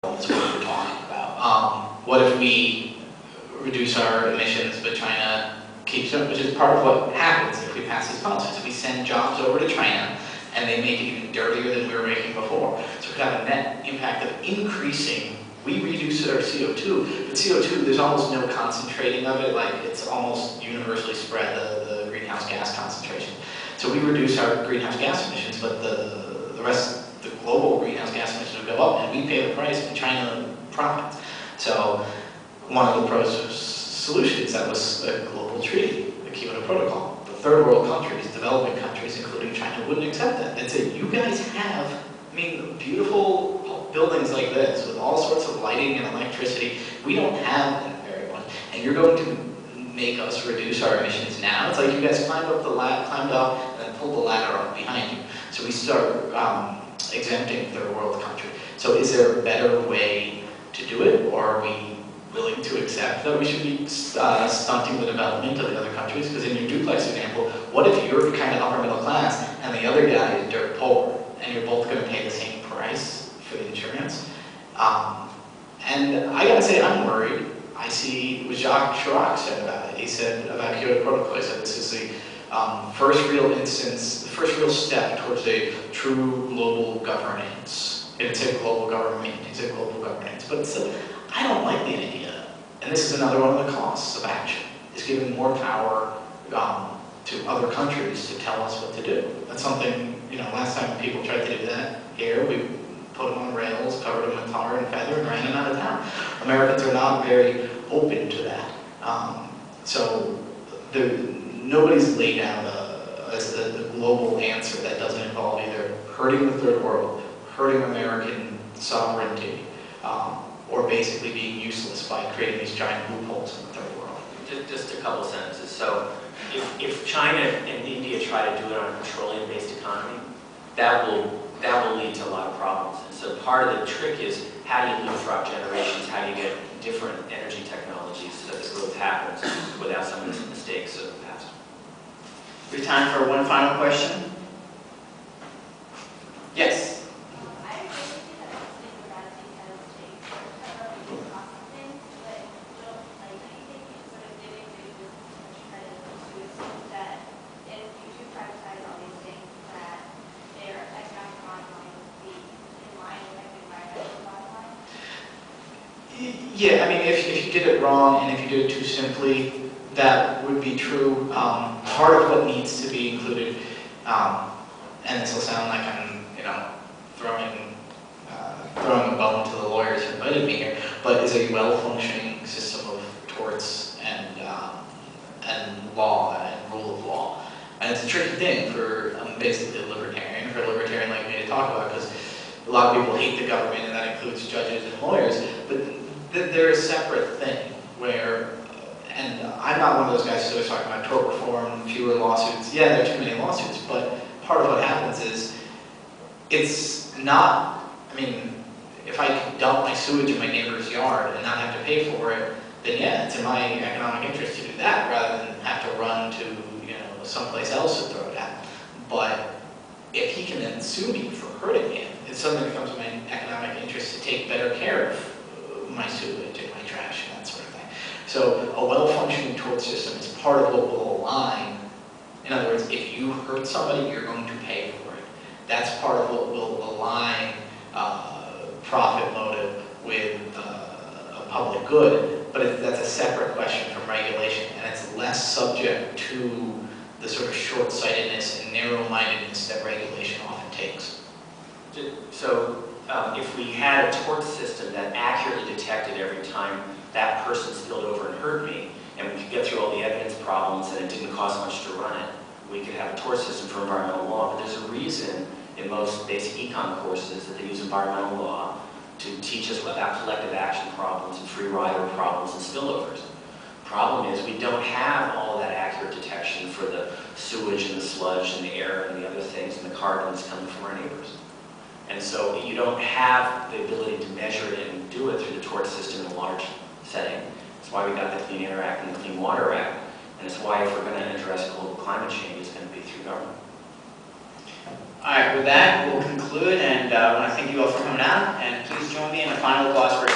That's what we're talking about. What if we reduce our emissions, but China keeps them, which is part of what happens if we pass these policies. We send jobs over to China, and they make it even dirtier than we were making before. So we could have a net impact of increasing. We reduce our CO2, but CO2, there's almost no concentrating of it, like it's almost universally spread, the greenhouse gas concentration. So we reduce our greenhouse gas emissions, but the rest, the global greenhouse gas emissions would go up, and we pay the price, and China profits. So one of the solutions, that was a global treaty, the Kyoto Protocol. The third world countries, developing countries, including China, wouldn't accept that. They'd say, you guys have, I mean, beautiful buildings like this with all sorts of lighting and electricity. We don't have that very much, and you're going to make us reduce our emissions now. It's like you guys climbed up the ladder, climbed up, and then pulled the ladder up behind you. So we start exempting third world country. So is there a better way to do it, or are we willing to accept that we should be stunting the development of the other countries? Because in your duplex example, what if you're kind of upper middle class and the other guy is dirt poor, and you're both going to pay the same price for the insurance? And I gotta say, I'm worried. I see what Jacques Chirac said about it. He said about Kyoto Protocol, he said this is the first real instance, the first real step towards a true global governance. He didn't say global government, he said global governance. But still, I don't like the idea. And this is another one of the costs of action, is giving more power to other countries to tell us what to do. That's something, you know, last time people tried to do that here, we put them on rails, covered them with tar and feather, and ran them out of town. Americans are not very open to that. So nobody's laid out a global answer that doesn't involve either hurting the third world, hurting American sovereignty, or basically being useless by creating these giant loopholes in the third world. Just a couple sentences. So if China and India try to do it on a petroleum-based economy, that will lead to a lot of problems. And so part of the trick is, how do you leapfrog generations? How do you get different energy technologies so that the growth happens without some of these mistakes of the past? We have time for one final question. Yes. Yeah, I mean, if you did it wrong and if you did it too simply, that would be true. Part of what needs to be included, and this will sound like I'm, you know, throwing a bone to the lawyers who invited me here, but is a well-functioning system of torts and law and rule of law. And it's a tricky thing for basically a libertarian like me to talk about, because a lot of people hate the government, and that includes judges and lawyers, but they're a separate thing where, and I'm not one of those guys who's always talking about tort reform, fewer lawsuits. Yeah, there are too many lawsuits, but part of what happens is, it's not, I mean, if I can dump my sewage in my neighbor's yard and not have to pay for it, then yeah, it's in my economic interest to do that rather than have to run to, you know, someplace else and throw it out. But if he can then sue me for hurting him, it suddenly becomes in my economic interest to take better care of my sewage and my trash and that sort of thing. So a well-functioning tort system is part of what will align. In other words, if you hurt somebody, you're going to pay for it. That's part of what will align profit motive with a public good, but that's a separate question from regulation, and it's less subject to the sort of short-sightedness and narrow-mindedness that regulation often takes. So if we had a tort system that accurately detected every time that person spilled over and hurt me, and we could get through all the evidence problems and it didn't cost much to run it, we could have a tort system for environmental law. But there's a reason in most basic econ courses that they use environmental law to teach us about collective action problems and free rider problems and spillovers. Problem is, we don't have all of that accurate detection for the sewage and the sludge and the air and the other things and the carbon that's coming from our neighbors. And so you don't have the ability to measure it and do it through the tort system in a large setting. That's why we got the Clean Air Act and the Clean Water Act. And it's why if we're going to address global climate change, it's going to be through government. All right, with that, we'll conclude, and I want to thank you all for coming out, and please join me in a final applause for